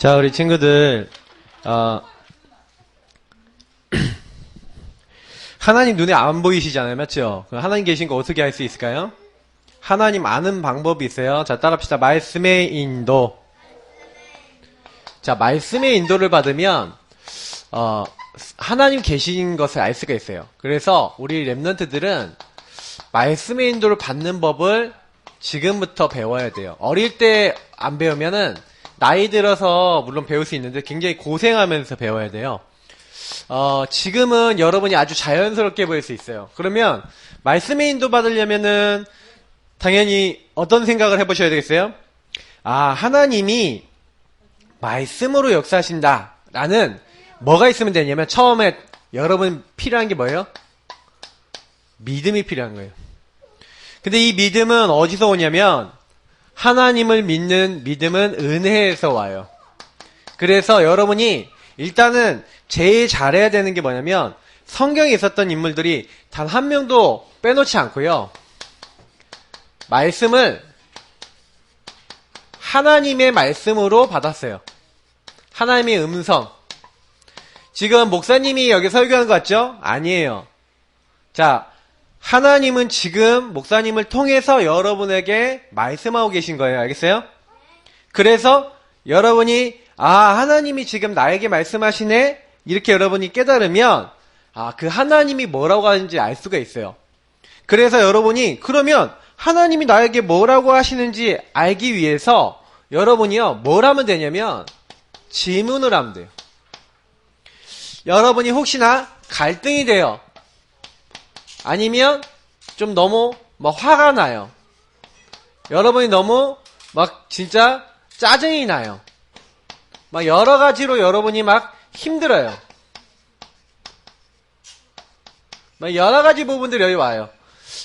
자, 우리 친구들, 하나님 눈에 안 보이시잖아요. 맞죠? 하나님 계신 거 어떻게 알 수 있을까요? 하나님 아는 방법이 있어요. 자, 따라합시다. 말씀의 인도. 자, 말씀의 인도를 받으면, 하나님 계신 것을 알 수가 있어요. 그래서 우리 랩런트들은 말씀의 인도를 받는 법을 지금부터 배워야 돼요. 어릴 때 안 배우면은 나이 들어서 물론 배울 수 있는데 굉장히 고생하면서 배워야 돼요. 지금은 여러분이 아주 자연스럽게 배울 수 있어요. 그러면 말씀의 인도 받으려면은 당연히 어떤 생각을 해보셔야 되겠어요? 하나님이 말씀으로 역사하신다 라는 뭐가 있으면 되냐면 처음에 여러분 필요한 게 뭐예요? 믿음이 필요한 거예요. 근데 이 믿음은 어디서 오냐면 하나님을 믿는 믿음은 은혜에서 와요. 그래서 여러분이 일단은 제일 잘해야 되는 게 뭐냐면 성경에 있었던 인물들이 단 한 명도 빼놓지 않고요. 말씀을 하나님의 말씀으로 받았어요. 하나님의 음성. 지금 목사님이 여기 설교한 것 같죠? 아니에요. 자, 하나님은 지금 목사님을 통해서 여러분에게 말씀하고 계신 거예요. 알겠어요? 그래서 여러분이 하나님이 지금 나에게 말씀하시네? 이렇게 여러분이 깨달으면 그 하나님이 뭐라고 하는지 알 수가 있어요. 그래서 여러분이 그러면 하나님이 나에게 뭐라고 하시는지 알기 위해서 여러분이요 뭘 하면 되냐면 질문을 하면 돼요. 여러분이 혹시나 갈등이 돼요. 아니면 좀 너무 화가 나요. 여러분이 너무 진짜 짜증이 나요. 여러 가지로 여러분이 힘들어요. 여러 가지 부분들이 여기 와요.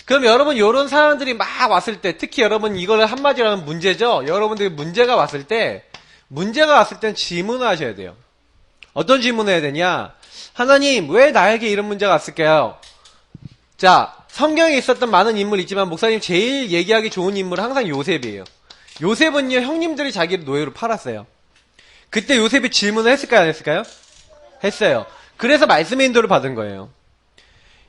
그럼 여러분 요런 사람들이 왔을 때 특히 여러분 이걸 한마디로 하면 문제죠. 여러분들이 문제가 왔을 땐 질문을 하셔야 돼요. 어떤 질문을 해야 되냐? 하나님 왜 나에게 이런 문제가 왔을까요? 자, 성경에 있었던 많은 인물이 있지만 목사님 제일 얘기하기 좋은 인물은 항상 요셉이에요. 요셉은요 형님들이 자기를 노예로 팔았어요. 그때 요셉이 질문을 했을까요? 안 했을까요? 했어요. 그래서 말씀의 인도를 받은 거예요.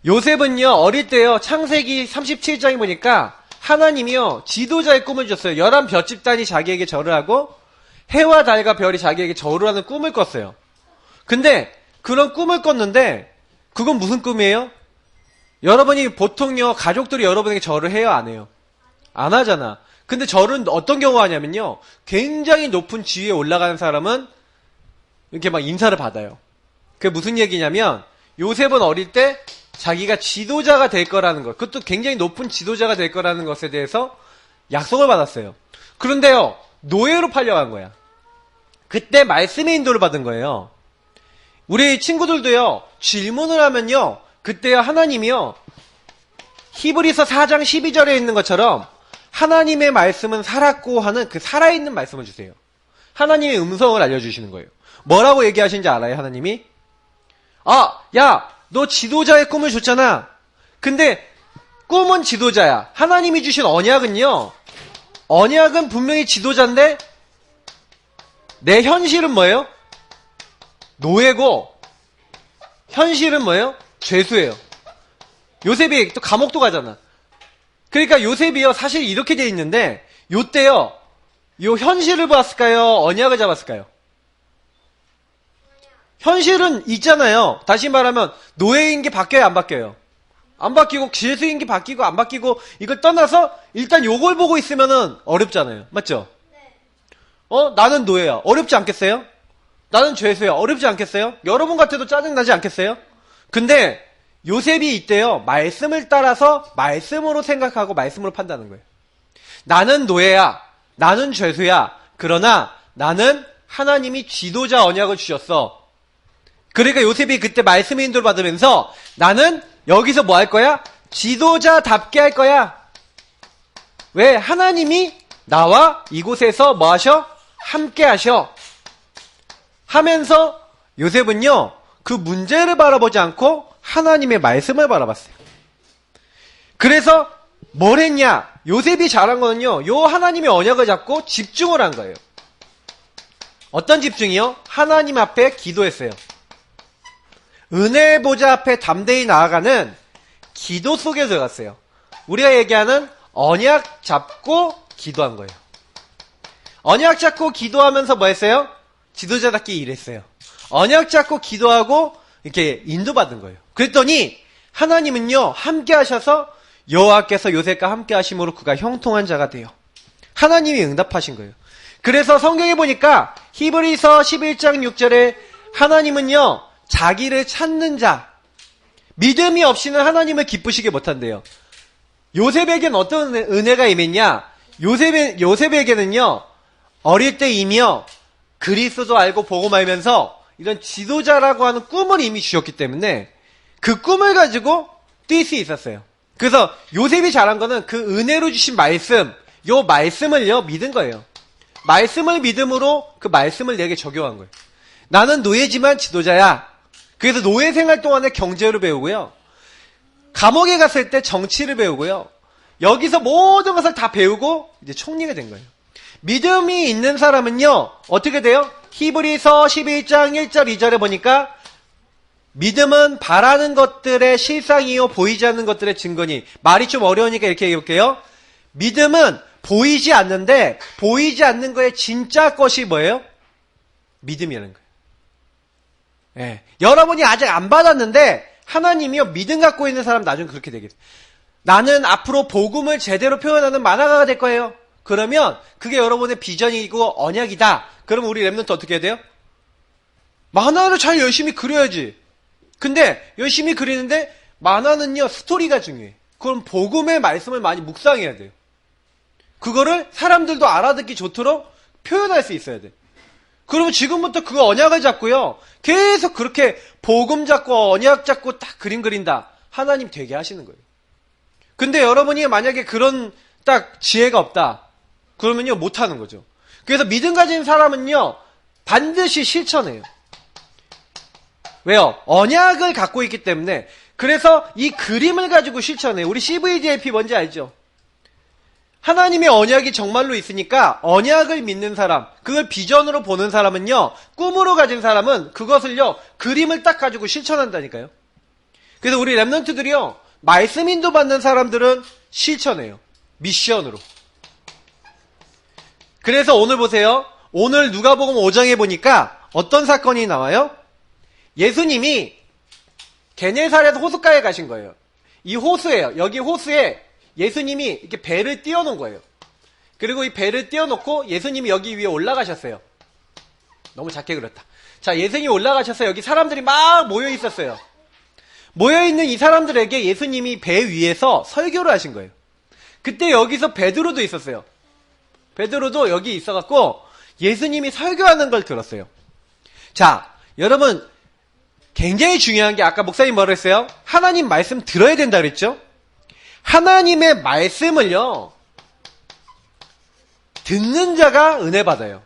요셉은요 어릴 때요 창세기 37장에 보니까 하나님이요 지도자의 꿈을 줬어요. 11별 집단이 자기에게 절을 하고 해와 달과 별이 자기에게 절을 하는 꿈을 꿨어요. 근데 그런 꿈을 꿨는데 그건 무슨 꿈이에요? 여러분이 보통요 가족들이 여러분에게 절을 해요? 안 해요? 안 하잖아. 근데 절은 어떤 경우가 하냐면요 굉장히 높은 지위에 올라가는 사람은 이렇게 인사를 받아요. 그게 무슨 얘기냐면 요셉은 어릴 때 자기가 지도자가 될 거라는 것, 그것도 굉장히 높은 지도자가 될 거라는 것에 대해서 약속을 받았어요. 그런데요 노예로 팔려간 거야. 그때 말씀의 인도를 받은 거예요. 우리 친구들도요 질문을 하면요 그때요 하나님이요 히브리서 4장 12절에 있는 것처럼 하나님의 말씀은 살았고 하는 그 살아있는 말씀을 주세요. 하나님의 음성을 알려주시는 거예요. 뭐라고 얘기하시는지 알아요? 하나님이 야 너 지도자의 꿈을 줬잖아. 근데 꿈은 지도자야. 하나님이 주신 언약은요 언약은 분명히 지도자인데 내 현실은 뭐예요? 노예고 현실은 뭐예요? 죄수예요. 요셉이 또 감옥도 가잖아. 그러니까 요셉이요 사실 이렇게 돼 있는데 요때요 요 현실을 봤을까요? 언약을 잡았을까요? 현실은 있잖아요. 다시 말하면 노예인 게 바뀌어요? 안 바뀌어요? 안 바뀌고 죄수인 게 바뀌고 안 바뀌고 이걸 떠나서 일단 요걸 보고 있으면은 어렵잖아요. 맞죠? 나는 노예야. 어렵지 않겠어요? 나는 죄수야. 어렵지 않겠어요? 여러분 같아도 짜증나지 않겠어요? 근데 요셉이 이때요 말씀을 따라서 말씀으로 생각하고 말씀으로 판단하는 거예요. 나는 노예야. 나는 죄수야. 그러나 나는 하나님이 지도자 언약을 주셨어. 그러니까 요셉이 그때 말씀의 인도를 받으면서 나는 여기서 뭐 할 거야? 지도자답게 할 거야. 왜? 하나님이 나와 이곳에서 뭐 하셔? 함께 하셔. 하면서 요셉은요 그 문제를 바라보지 않고 하나님의 말씀을 바라봤어요. 그래서 뭘 했냐? 요셉이 잘한 거는요 요 하나님의 언약을 잡고 집중을 한 거예요. 어떤 집중이요? 하나님 앞에 기도했어요. 은혜의 보좌 앞에 담대히 나아가는 기도 속에 들어갔어요. 우리가 얘기하는 언약 잡고 기도한 거예요. 언약 잡고 기도하면서 뭐 했어요? 지도자답게 일했어요. 언약 잡고 기도하고 이렇게 인도받은 거예요. 그랬더니 하나님은요 함께 하셔서 여호와께서 요셉과 함께 하심으로 그가 형통한 자가 돼요. 하나님이 응답하신 거예요. 그래서 성경에 보니까 히브리서 11장 6절에 하나님은요 자기를 찾는 자, 믿음이 없이는 하나님을 기쁘시게 못한대요. 요셉에게는 어떤 은혜가 임했냐? 요셉에게는요 어릴 때이며 그리스도 알고 보고 말면서 이런 지도자라고 하는 꿈을 이미 주셨기 때문에 그 꿈을 가지고 뛸 수 있었어요. 그래서 요셉이 잘한 거는 그 은혜로 주신 말씀, 요 말씀을요 믿은 거예요. 말씀을 믿음으로 그 말씀을 내게 적용한 거예요. 나는 노예지만 지도자야. 그래서 노예 생활 동안에 경제를 배우고요. 감옥에 갔을 때 정치를 배우고요. 여기서 모든 것을 다 배우고 이제 총리가 된 거예요. 믿음이 있는 사람은요 어떻게 돼요? 히브리서 11장 1절 2절에 보니까 믿음은 바라는 것들의 실상이요 보이지 않는 것들의 증거니. 말이 좀 어려우니까 이렇게 얘기해볼게요. 믿음은 보이지 않는데 보이지 않는 거의 진짜 것이 뭐예요? 믿음이라는 거예요. 예. 여러분이 아직 안 받았는데 하나님이요 믿음 갖고 있는 사람 나중에 그렇게 되겠어요. 나는 앞으로 복음을 제대로 표현하는 만화가가 될 거예요. 그러면 그게 여러분의 비전이고 언약이다. 그러면 우리 랩런트 어떻게 해야 돼요? 만화를 잘 열심히 그려야지. 근데 열심히 그리는데 만화는요 스토리가 중요해. 그럼 복음의 말씀을 많이 묵상해야 돼요. 그거를 사람들도 알아듣기 좋도록 표현할 수 있어야 돼. 그러면 지금부터 그 언약을 잡고요 계속 그렇게 복음 잡고 언약 잡고 딱 그림 그린다. 하나님 되게 하시는 거예요. 근데 여러분이 만약에 그런 딱 지혜가 없다 그러면요 못하는 거죠. 그래서 믿음 가진 사람은요 반드시 실천해요. 왜요? 언약을 갖고 있기 때문에. 그래서 이 그림을 가지고 실천해요. 우리 CVJP 뭔지 알죠? 하나님의 언약이 정말로 있으니까 언약을 믿는 사람, 그걸 비전으로 보는 사람은요 꿈으로 가진 사람은 그것을요 그림을 딱 가지고 실천한다니까요. 그래서 우리 랩런트들이요 말씀 인도 받는 사람들은 실천해요. 미션으로. 그래서 오늘 보세요. 오늘 누가복음 5장에 보니까 어떤 사건이 나와요? 예수님이 게네사렛 호숫가에 가신 거예요. 이 호수예요. 여기 호수에 예수님이 이렇게 배를 띄워놓은 거예요. 그리고 이 배를 띄워놓고 예수님이 여기 위에 올라가셨어요. 너무 작게 그렸다. 자, 예수님이 올라가셔서 여기 사람들이 막 모여 있었어요. 모여있는 이 사람들에게 예수님이 배 위에서 설교를 하신 거예요. 그때 여기서 베드로도 있었어요. 베드로도 여기 있어갖고 예수님이 설교하는 걸 들었어요. 자, 여러분 굉장히 중요한 게 아까 목사님 뭐라 했어요? 하나님 말씀 들어야 된다 그랬죠? 하나님의 말씀을요 듣는 자가 은혜 받아요.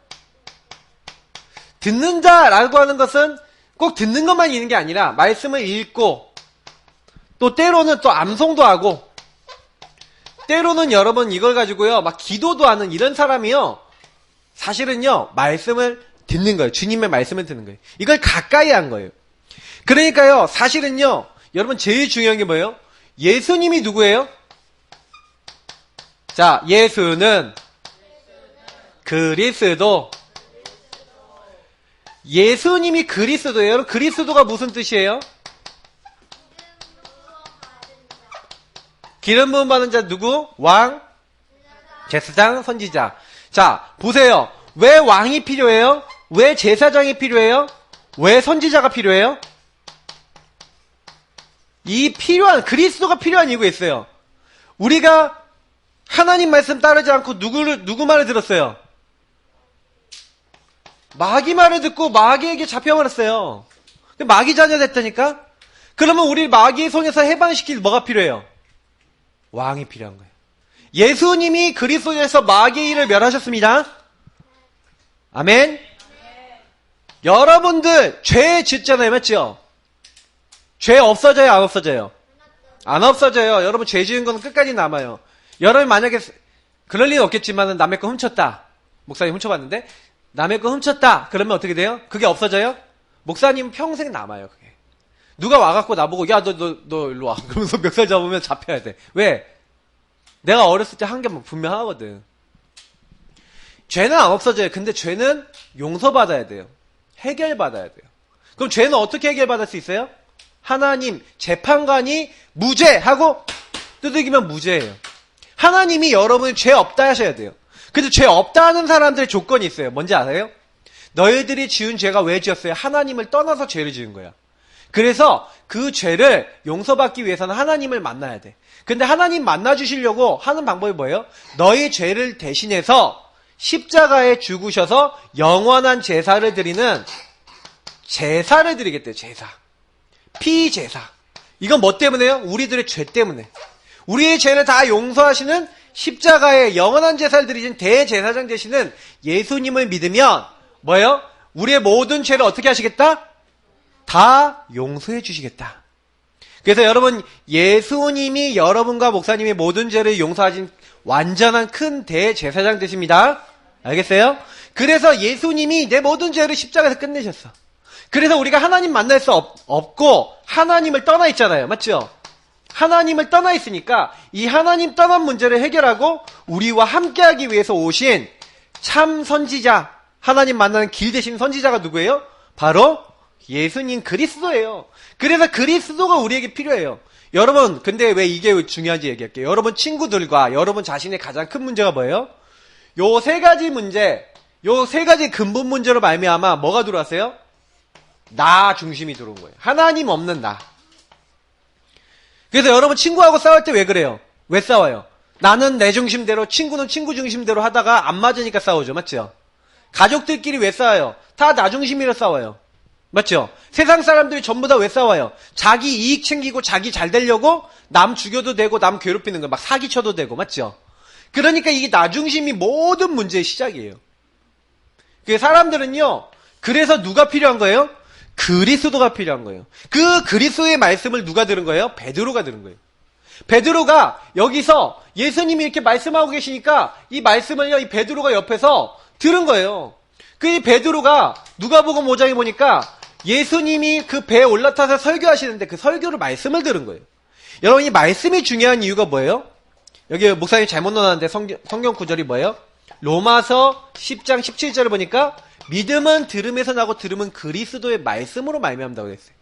듣는 자라고 하는 것은 꼭 듣는 것만 있는 게 아니라 말씀을 읽고 또 때로는 또 암송도 하고 때로는 여러분 이걸 가지고요 막 기도도 하는 이런 사람이요 사실은요 말씀을 듣는 거예요. 주님의 말씀을 듣는 거예요. 이걸 가까이 한 거예요. 그러니까요 사실은요 여러분 제일 중요한 게 뭐예요? 예수님이 누구예요? 자, 예수는 그리스도. 예수님이 그리스도예요. 여러분 그리스도가 무슨 뜻이에요? 기름 부음 받은 자 누구? 왕, 제사장, 선지자. 자, 보세요. 왜 왕이 필요해요? 왜 제사장이 필요해요? 왜 선지자가 필요해요? 이 필요한 그리스도가 필요한 이유가 있어요. 우리가 하나님 말씀 따르지 않고 누구 말을 들었어요? 마귀 말을 듣고 마귀에게 잡혀버렸어요. 마귀 자녀 됐다니까? 그러면 우리 마귀의 손에서 해방시킬 뭐가 필요해요? 왕이 필요한 거예요. 예수님이 그리스도에서 마귀의 일을 멸하셨습니다. 아멘? 여러분들 죄 짓잖아요. 맞죠? 죄 없어져요? 안 없어져요? 안 없어져요. 여러분 죄 지은 건 끝까지 남아요. 여러분 만약에 그럴 리는 없겠지만 남의 거 훔쳤다. 목사님 훔쳐봤는데 남의 거 훔쳤다. 그러면 어떻게 돼요? 그게 없어져요? 목사님은 평생 남아요, 그게. 누가 와갖고 나보고, 야, 너 일로 와. 그러면서 멱살 잡으면 잡혀야 돼. 왜? 내가 어렸을 때 한 게 분명하거든. 죄는 안 없어져요. 근데 죄는 용서받아야 돼요. 해결받아야 돼요. 그럼 죄는 어떻게 해결받을 수 있어요? 하나님, 재판관이 무죄! 하고 두들기면 무죄예요. 하나님이 여러분 죄 없다 하셔야 돼요. 근데 죄 없다 하는 사람들의 조건이 있어요. 뭔지 아세요? 너희들이 지은 죄가 왜 지었어요? 하나님을 떠나서 죄를 지은 거야. 그래서 그 죄를 용서받기 위해서는 하나님을 만나야 돼. 근데 하나님 만나주시려고 하는 방법이 뭐예요? 너희 죄를 대신해서 십자가에 죽으셔서 영원한 제사를 드리는 제사를 드리겠대요. 제사. 피제사. 이건 뭐 때문에요? 우리들의 죄 때문에. 우리의 죄를 다 용서하시는 십자가에 영원한 제사를 드리신 대제사장 되시는 예수님을 믿으면 뭐예요? 우리의 모든 죄를 어떻게 하시겠다? 다 용서해 주시겠다. 그래서 여러분, 예수님이 여러분과 목사님의 모든 죄를 용서하신 완전한 큰 대제사장 되십니다. 알겠어요? 그래서 예수님이 내 모든 죄를 십자가에서 끝내셨어. 그래서 우리가 하나님 만날 수 없고 하나님을 떠나 있잖아요. 맞죠? 하나님을 떠나 있으니까 이 하나님 떠난 문제를 해결하고 우리와 함께하기 위해서 오신 참 선지자, 하나님 만나는 길 대신 선지자가 누구예요? 바로 예수님 그리스도예요. 그래서 그리스도가 우리에게 필요해요. 여러분, 근데 왜 이게 중요한지 얘기할게요. 여러분 친구들과 여러분 자신의 가장 큰 문제가 뭐예요? 요 세 가지 문제, 요 세 가지 근본 문제로 말미암아 뭐가 들어왔어요? 나 중심이 들어온 거예요. 하나님 없는 나. 그래서 여러분 친구하고 싸울 때 왜 그래요? 왜 싸워요? 나는 내 중심대로, 친구는 친구 중심대로 하다가 안 맞으니까 싸우죠. 맞죠? 가족들끼리 왜 싸워요? 다 나 중심이라 싸워요. 맞죠? 세상 사람들이 전부 다 왜 싸워요? 자기 이익 챙기고 자기 잘 되려고 남 죽여도 되고 남 괴롭히는 거 막 사기쳐도 되고. 맞죠? 그러니까 이게 나 중심이 모든 문제의 시작이에요. 그 사람들은요, 그래서 누가 필요한 거예요? 그리스도가 필요한 거예요. 그 그리스도의 말씀을 누가 들은 거예요? 베드로가 들은 거예요. 베드로가 여기서 예수님이 이렇게 말씀하고 계시니까 이 말씀을요, 이 베드로가 옆에서 들은 거예요. 그 베드로가 누가복음 5장에 보니까 예수님이 그 배에 올라타서 설교하시는데 그 설교를 말씀을 들은 거예요. 여러분, 이 말씀이 중요한 이유가 뭐예요? 여기 목사님 잘못 넣었는데 성경 구절이 뭐예요? 로마서 10장 17절을 보니까 믿음은 들음에서 나고 들음은 그리스도의 말씀으로 말미암는다고 했어요.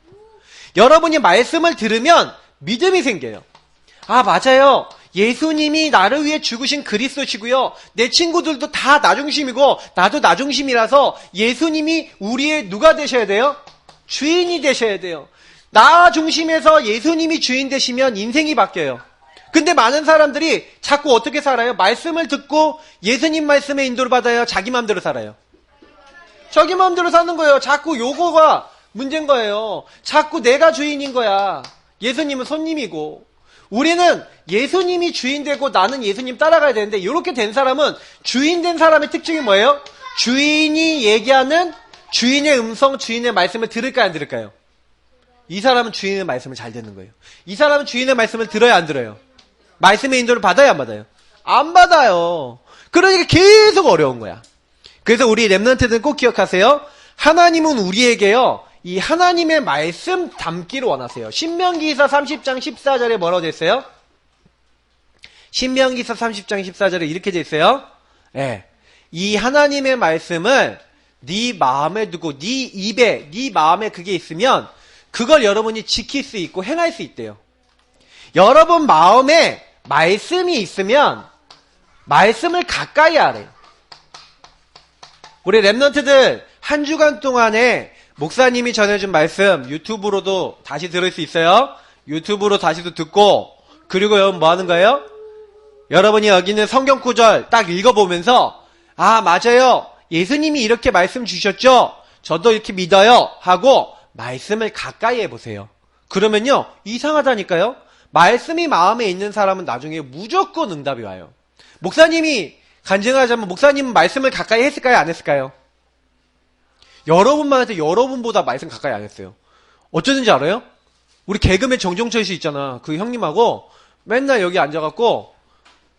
여러분이 말씀을 들으면 믿음이 생겨요. 아, 맞아요. 예수님이 나를 위해 죽으신 그리스도시고요. 내 친구들도 다 나 중심이고 나도 나 중심이라서 예수님이 우리의 누가 되셔야 돼요? 주인이 되셔야 돼요. 나 중심에서 예수님이 주인 되시면 인생이 바뀌어요. 근데 많은 사람들이 자꾸 어떻게 살아요? 말씀을 듣고 예수님 말씀에 인도를 받아요? 자기 마음대로 살아요? 자기 마음대로 사는 거예요. 자꾸 요거가 문제인 거예요. 자꾸 내가 주인인 거야. 예수님은 손님이고. 우리는 예수님이 주인 되고 나는 예수님 따라가야 되는데, 이렇게 된 사람은, 주인 된 사람의 특징이 뭐예요? 주인이 얘기하는 주인의 음성, 주인의 말씀을 들을까요, 안 들을까요? 이 사람은 주인의 말씀을 잘 듣는 거예요. 이 사람은 주인의 말씀을 들어요, 안 들어요? 말씀의 인도를 받아요, 안 받아요? 안 받아요. 그러니까 계속 어려운 거야. 그래서 우리 렘넌트들은 꼭 기억하세요. 하나님은 우리에게요, 이 하나님의 말씀 담기를 원하세요. 신명기서 30장 14절에 뭐라고 되어 있어요? 신명기서 30장 14절에 이렇게 되어 있어요. 예. 이 하나님의 말씀을 네 마음에 두고 네 입에, 네 마음에 그게 있으면 그걸 여러분이 지킬 수 있고 행할 수 있대요. 여러분 마음에 말씀이 있으면 말씀을 가까이 하래요. 우리 렘넌트들 한 주간 동안에 목사님이 전해준 말씀 유튜브로도 다시 들을 수 있어요. 유튜브로 다시도 듣고, 그리고 여러분 뭐 하는 거예요? 여러분이 여기 있는 성경 구절 딱 읽어보면서, 아, 맞아요. 예수님이 이렇게 말씀 주셨죠? 저도 이렇게 믿어요. 하고 말씀을 가까이 해보세요. 그러면요, 이상하다니까요. 말씀이 마음에 있는 사람은 나중에 무조건 응답이 와요. 목사님이 간증하자면 목사님은 말씀을 가까이 했을까요? 안 했을까요? 여러분만 해도 여러분보다 말씀 가까이 안 했어요. 어쩌는지 알아요? 우리 개그맨 정종철 씨 있잖아. 그 형님하고 맨날 여기 앉아갖고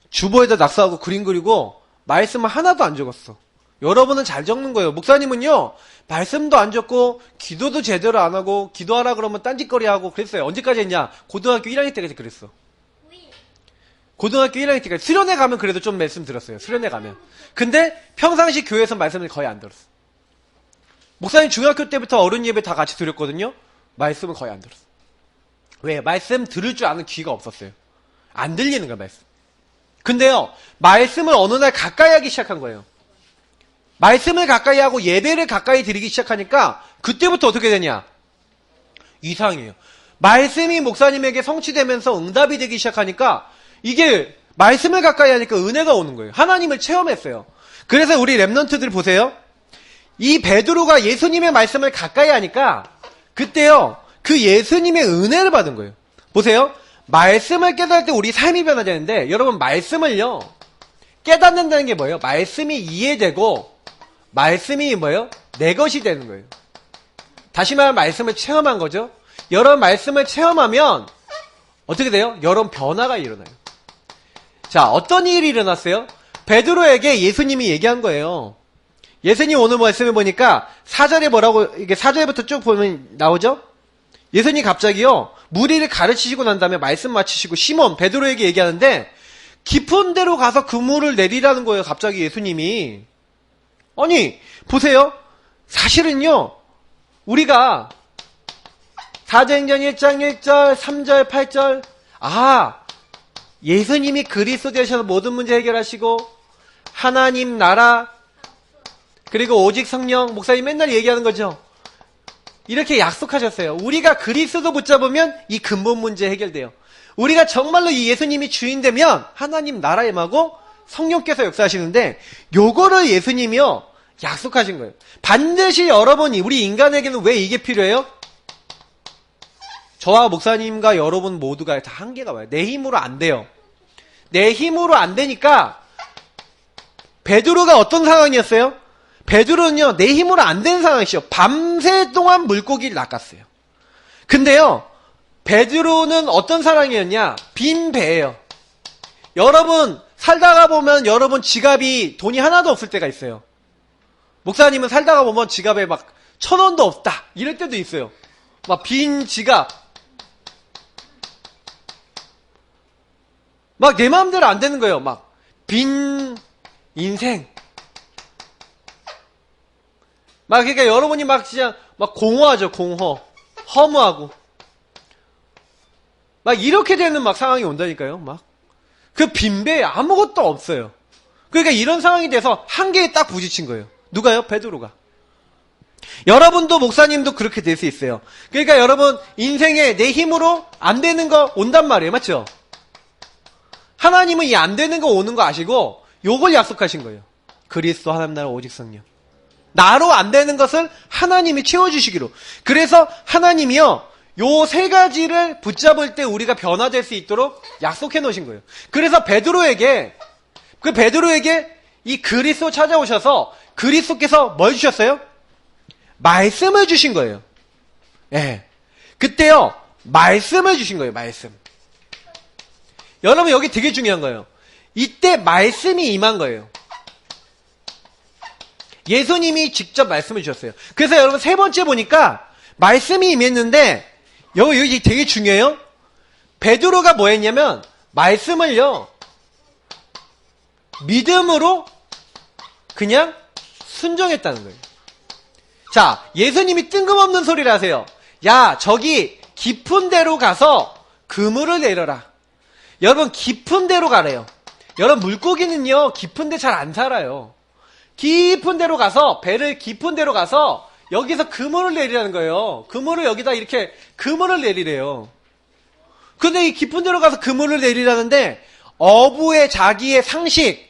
주보에다 낙서하고 그림 그리고 말씀을 하나도 안 적었어. 여러분은 잘 적는 거예요. 목사님은요, 말씀도 안 적고, 기도도 제대로 안 하고, 기도하라 그러면 딴짓거리 하고 그랬어요. 언제까지 했냐? 고등학교 1학년 때까지 그랬어. 고등학교 1학년 때까지. 수련회 가면 그래도 좀 말씀 들었어요. 수련회 가면. 근데 평상시 교회에서 말씀을 거의 안 들었어. 목사님 중학교 때부터 어른 예배 다 같이 드렸거든요. 말씀은 거의 안 들었어. 왜? 말씀 들을 줄 아는 귀가 없었어요. 안 들리는 거야, 말씀. 근데요, 말씀을 어느 날 가까이 하기 시작한 거예요. 말씀을 가까이 하고 예배를 가까이 드리기 시작하니까 그때부터 어떻게 되냐? 이상해요. 말씀이 목사님에게 성취되면서 응답이 되기 시작하니까 이게 말씀을 가까이 하니까 은혜가 오는 거예요. 하나님을 체험했어요. 그래서 우리 랩런트들 보세요. 이 베드로가 예수님의 말씀을 가까이 하니까 그때요, 그 예수님의 은혜를 받은 거예요. 보세요. 말씀을 깨달을 때 우리 삶이 변화되는데, 여러분 말씀을요, 깨닫는다는 게 뭐예요? 말씀이 이해되고 말씀이 뭐예요? 내 것이 되는 거예요. 다시 말하면 말씀을 체험한 거죠. 여러분 말씀을 체험하면 어떻게 돼요? 여러분 변화가 일어나요. 자, 어떤 일이 일어났어요? 베드로에게 예수님이 얘기한 거예요. 예수님 오늘 말씀해 보니까 4절에 뭐라고, 이게 4절부터 쭉 보면 나오죠? 예수님 갑자기요, 무리를 가르치시고 난 다음에 말씀 마치시고 시몬, 베드로에게 얘기하는데 깊은 데로 가서 그물을 내리라는 거예요. 갑자기 예수님이. 아니, 보세요. 사실은요, 우리가 사도행전 1장 1절, 3절, 8절, 예수님이 그리스도 되셔서 모든 문제 해결하시고 하나님 나라, 그리고 오직 성령, 목사님 맨날 얘기하는 거죠. 이렇게 약속하셨어요. 우리가 그리스도 붙잡으면 이 근본 문제 해결돼요. 우리가 정말로 이 예수님이 주인 되면 하나님 나라 임하고 성령께서 역사하시는데, 요거를 예수님이요 약속하신 거예요. 반드시 여러분이, 우리 인간에게는 왜 이게 필요해요? 저와 목사님과 여러분 모두가 다 한계가 와요. 내 힘으로 안 돼요. 내 힘으로 안 되니까. 베드로가 어떤 상황이었어요? 베드로는요, 내 힘으로 안 되는 상황이죠. 밤새 동안 물고기를 낚았어요. 근데요, 베드로는 어떤 사람이었냐? 빈 배예요. 여러분 살다가 보면 여러분 지갑이 돈이 하나도 없을 때가 있어요. 목사님은 살다가 보면 지갑에 막 1,000원도 없다 이럴 때도 있어요. 막 빈 지갑, 막 내 마음대로 안 되는 거예요. 막 빈 인생. 막 그러니까 여러분이 막 진짜 막 공허하죠. 허무하고 막 이렇게 되는 막 상황이 온다니까요. 막 그 빈배에 아무것도 없어요. 그러니까 이런 상황이 돼서 한계에 딱 부딪힌 거예요. 누가요? 베드로가. 여러분도 목사님도 그렇게 될 수 있어요. 그러니까 여러분 인생에 내 힘으로 안 되는 거 온단 말이에요. 맞죠? 하나님은 이 안 되는 거 오는 거 아시고 요걸 약속하신 거예요. 그리스도 하나님 나라 오직 성령. 나로 안 되는 것을 하나님이 채워주시기로. 그래서 하나님이요, 요 세 가지를 붙잡을 때 우리가 변화될 수 있도록 약속해 놓으신 거예요. 그래서 베드로에게 이 그리스도 찾아오셔서 그리스도께서 뭘 주셨어요? 말씀을 주신 거예요. 예. 그때요, 말씀을 주신 거예요, 말씀. 여러분 여기 되게 중요한 거예요. 이때 말씀이 임한 거예요. 예수님이 직접 말씀을 주셨어요. 그래서 여러분 세 번째 보니까 말씀이 임했는데 여기 되게 중요해요. 베드로가 뭐 했냐면 말씀을요 믿음으로 그냥 순종했다는 거예요. 자, 예수님이 뜬금없는 소리를 하세요. 야, 저기 깊은 데로 가서 그물을 내려라. 여러분 깊은 데로 가래요. 여러분 물고기는요 깊은 데 잘 안 살아요. 깊은 데로 가서, 배를 깊은 데로 가서 여기서 그물을 내리라는 거예요. 그물을 여기다 이렇게 그물을 내리래요. 근데 이 깊은 데로 가서 그물을 내리라는데 어부의 자기의 상식,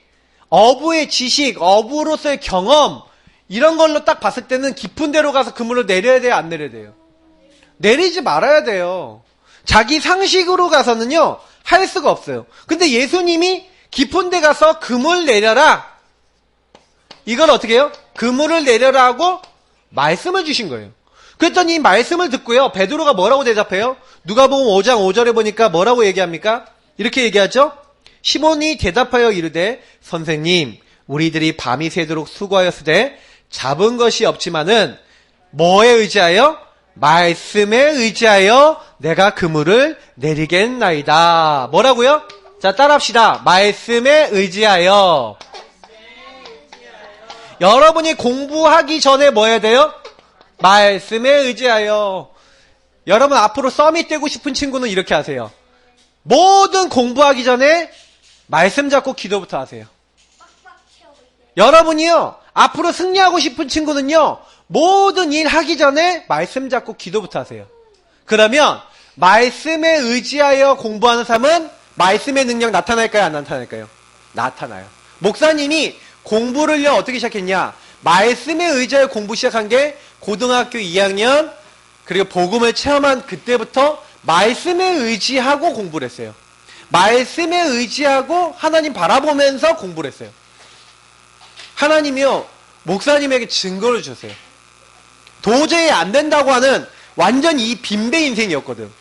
어부의 지식, 어부로서의 경험 이런 걸로 딱 봤을 때는 깊은 데로 가서 그물을 내려야 돼요? 안 내려야 돼요? 내리지 말아야 돼요. 자기 상식으로 가서는요 할 수가 없어요. 근데 예수님이 깊은 데 가서 그물 내려라, 이걸 어떻게 해요? 그물을 내려라 하고 말씀을 주신 거예요. 그랬더니 이 말씀을 듣고요 베드로가 뭐라고 대답해요? 누가복음 5장 5절에 보니까 뭐라고 얘기합니까? 이렇게 얘기하죠. 시몬이 대답하여 이르되 선생님 우리들이 밤이 새도록 수고하였으되 잡은 것이 없지만은 뭐에 의지하여? 말씀에 의지하여 내가 그물을 내리겠나이다. 뭐라고요? 자, 따라합시다. 말씀에 의지하여. 여러분이 공부하기 전에 뭐 해야 돼요? 말씀에 의지하여. 여러분 앞으로 썸이 떼고 싶은 친구는 이렇게 하세요. 모든 공부하기 전에 말씀 잡고 기도부터 하세요. 여러분이요, 앞으로 승리하고 싶은 친구는요, 모든 일 하기 전에 말씀 잡고 기도부터 하세요. 그러면 말씀에 의지하여 공부하는 삶은 말씀의 능력 나타날까요? 안 나타날까요? 나타나요. 목사님이 공부를요 어떻게 시작했냐? 말씀에 의지하여 공부 시작한 게 고등학교 2학년 그리고 복음을 체험한 그때부터 말씀에 의지하고 공부를 했어요. 말씀에 의지하고 하나님 바라보면서 공부를 했어요. 하나님이요 목사님에게 증거를 주셨어요. 도저히 안 된다고 하는 완전 이 빈배 인생이었거든.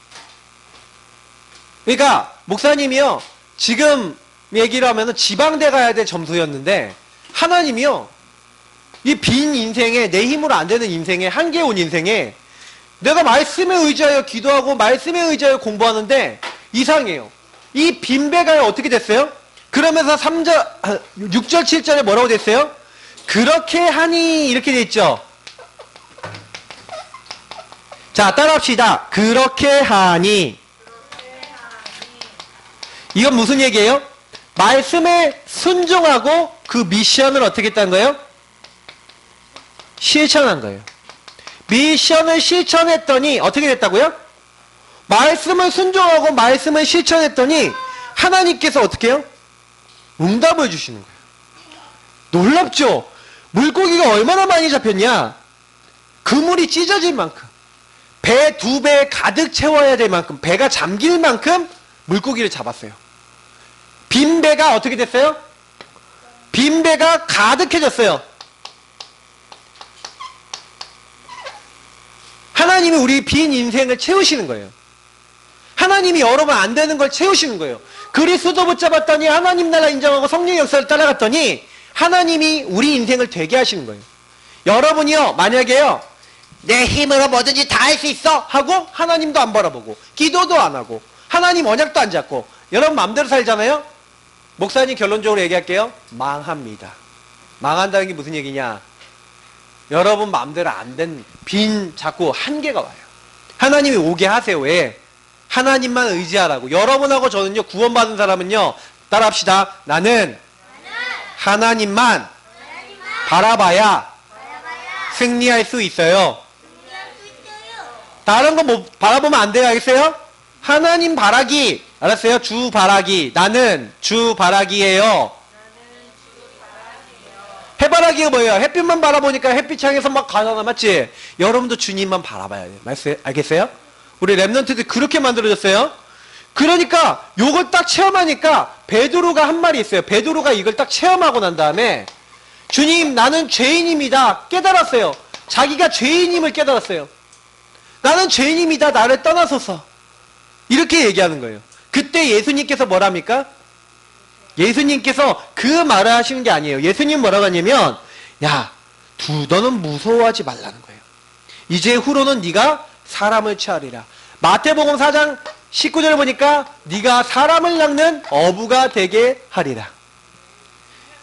그러니까 목사님이요 지금 얘기를 하면 지방대 가야 될 점수였는데 하나님이요 이 빈 인생에 내 힘으로 안 되는 인생에 한계 온 인생에 내가 말씀에 의지하여 기도하고 말씀에 의지하여 공부하는데 이상해요. 이 빈배가 어떻게 됐어요? 그러면서 6절 7절에 뭐라고 됐어요? 그렇게 하니 이렇게 돼 있죠. 자 따라합시다. 그렇게 하니. 이건 무슨 얘기예요? 말씀에 순종하고 그 미션을 어떻게 했다는 거예요? 실천한 거예요. 미션을 실천했더니 어떻게 됐다고요? 말씀을 순종하고 말씀을 실천했더니 하나님께서 어떻게 해요? 응답을 주시는 거예요. 놀랍죠? 물고기가 얼마나 많이 잡혔냐? 그물이 찢어질 만큼 배 2배 가득 채워야 될 만큼 배가 잠길 만큼 물고기를 잡았어요. 빈 배가 어떻게 됐어요? 빈 배가 가득해졌어요. 하나님이 우리 빈 인생을 채우시는 거예요. 하나님이 여러분 안 되는 걸 채우시는 거예요. 그리스도 붙잡았더니 하나님 나라 인정하고 성령 역사를 따라갔더니 하나님이 우리 인생을 되게 하시는 거예요. 여러분이요 만약에요 내 힘으로 뭐든지 다 할 수 있어 하고 하나님도 안 바라보고 기도도 안 하고 하나님 언약도 안 잡고 여러분 마음대로 살잖아요. 목사님 결론적으로 얘기할게요. 망합니다. 망한다는 게 무슨 얘기냐? 여러분 마음대로 안 된 빈 자꾸 한계가 와요. 하나님이 오게 하세요. 왜? 하나님만 의지하라고. 여러분하고 저는요 구원받은 사람은요 따라합시다. 나는 하나님만 바라봐야 승리할 수 있어요. 다른 거 뭐 바라보면 안 돼요. 알겠어요? 하나님 바라기. 알았어요? 주 바라기. 나는 주 바라기예요. 해바라기가 뭐예요? 햇빛만 바라보니까 햇빛 향해서 막 가잖아. 맞지? 여러분도 주님만 바라봐야 돼요. 알겠어요? 우리 랩런트들 그렇게 만들어졌어요. 그러니까 요걸 딱 체험하니까 베드로가 한 말이 있어요. 베드로가 이걸 딱 체험하고 난 다음에 주님 나는 죄인입니다. 깨달았어요. 자기가 죄인임을 깨달았어요. 나는 죄인입니다. 나를 떠나소서. 이렇게 얘기하는 거예요. 그때 예수님께서 뭐랍니까? 예수님께서 그 말을 하시는 게 아니에요. 예수님 뭐라고 하냐면 야, 너는 무서워하지 말라는 거예요. 이제 후로는 네가 사람을 취하리라. 마태복음 4장 19절을 보니까 네가 사람을 낚는 어부가 되게 하리라.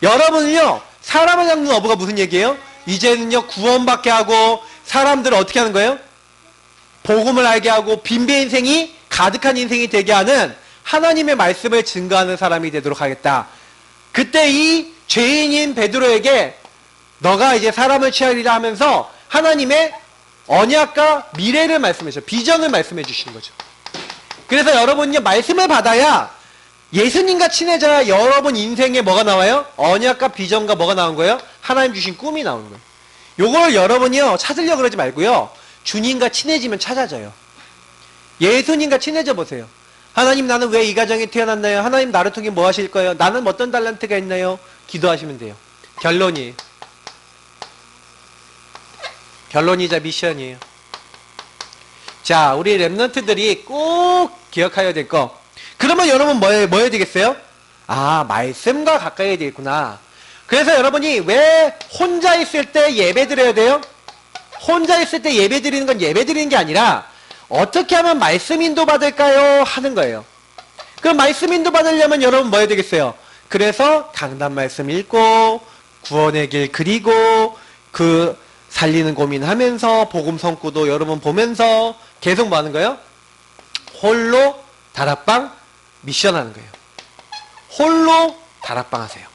여러분은요 사람을 낚는 어부가 무슨 얘기예요? 이제는요 구원받게 하고 사람들을 어떻게 하는 거예요? 복음을 알게 하고 빈배 인생이 가득한 인생이 되게 하는 하나님의 말씀을 증거하는 사람이 되도록 하겠다. 그때 이 죄인인 베드로에게 너가 이제 사람을 취하리라 하면서 하나님의 언약과 미래를 말씀해 주셔. 비전을 말씀해 주시는 거죠. 그래서 여러분요 말씀을 받아야 예수님과 친해져야 여러분 인생에 뭐가 나와요? 언약과 비전과 뭐가 나온 거예요? 하나님 주신 꿈이 나오는 거예요. 요걸 여러분이요 찾으려고 그러지 말고요 주님과 친해지면 찾아져요. 예수님과 친해져 보세요. 하나님 나는 왜 이 가정에 태어났나요? 하나님 나를 통해 뭐 하실 거예요? 나는 어떤 달란트가 있나요? 기도하시면 돼요. 결론이자 미션이에요. 자, 우리 랩런트들이 꼭 기억해야 될 거. 그러면 여러분 뭐 해야 되겠어요? 아, 말씀과 가까이 해야 되겠구나. 그래서 여러분이 왜 혼자 있을 때 예배 드려야 돼요? 혼자 있을 때 예배 드리는 건 예배 드리는 게 아니라 어떻게 하면 말씀 인도 받을까요? 하는 거예요. 그럼 말씀 인도 받으려면 여러분 뭐 해야 되겠어요? 그래서 강단 말씀 읽고 구원의 길 그리고 그 살리는 고민하면서 복음 성구도 여러분 보면서 계속 뭐 하는 거예요? 홀로 다락방 미션 하는 거예요. 홀로 다락방 하세요.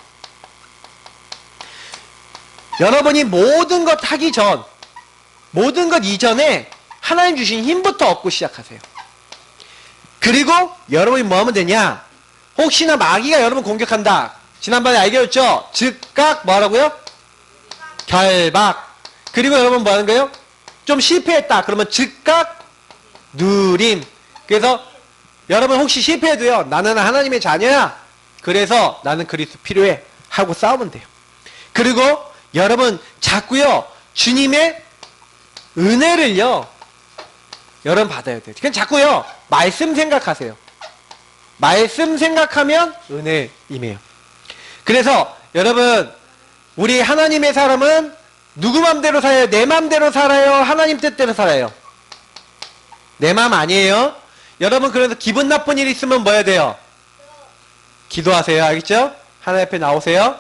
여러분이 모든 것 하기 전, 모든 것 이전에 하나님 주신 힘부터 얻고 시작하세요. 그리고 여러분이 뭐 하면 되냐? 혹시나 마귀가 여러분 공격한다. 지난번에 알겠죠? 즉각 뭐 하라고요? 결박. 그리고 여러분 뭐 하는 거예요? 좀 실패했다. 그러면 즉각 누림. 그래서 여러분 혹시 실패해도요. 나는 하나님의 자녀야. 그래서 나는 그리스도 필요해. 하고 싸우면 돼요. 그리고 여러분 자꾸요. 주님의 은혜를요. 여러분 받아야 돼요. 그냥 자꾸요. 말씀 생각하세요. 말씀 생각하면 은혜 임해요. 그래서 여러분 우리 하나님의 사람은 누구 맘대로 살아요? 내 맘대로 살아요? 하나님 뜻대로 살아요? 내 맘 아니에요? 여러분 그래서 기분 나쁜 일 있으면 뭐 해야 돼요? 기도하세요. 알겠죠? 하나님 앞에 나오세요.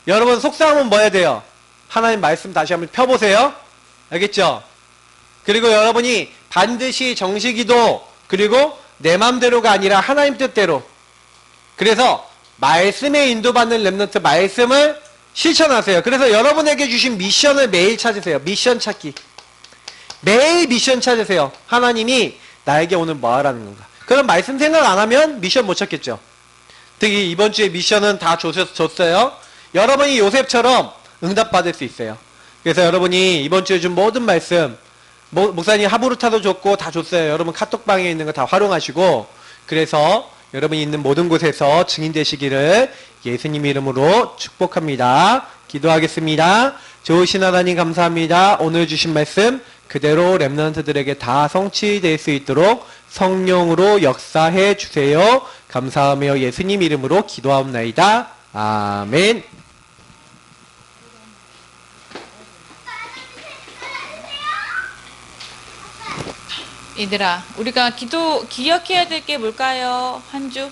여러분 속상하면 뭐 해야 돼요? 하나님 말씀 다시 한번 펴보세요. 알겠죠? 그리고 여러분이 반드시 정식기도 그리고 내 맘대로가 아니라 하나님 뜻대로 그래서 말씀에 인도받는 렘넌트 말씀을 실천하세요. 그래서 여러분에게 주신 미션을 매일 찾으세요. 미션 찾기. 매일 미션 찾으세요. 하나님이 나에게 오늘 뭐 하라는 건가. 그럼 말씀 생각 안 하면 미션 못 찾겠죠. 특히 이번 주에 미션은 다 줬어요. 여러분이 요셉처럼 응답받을 수 있어요. 그래서 여러분이 이번 주에 준 모든 말씀 목사님 하부르타도 줬고 다 줬어요. 여러분 카톡방에 있는 거 다 활용하시고 그래서 여러분이 있는 모든 곳에서 증인 되시기를 예수님 이름으로 축복합니다. 기도하겠습니다. 좋으신 하나님 감사합니다. 오늘 주신 말씀 그대로 렘넌트들에게 다 성취될 수 있도록 성령으로 역사해 주세요. 감사하며 예수님 이름으로 기도하옵나이다. 아멘. 얘들아, 우리가 기억해야 될 게 뭘까요? 한 주?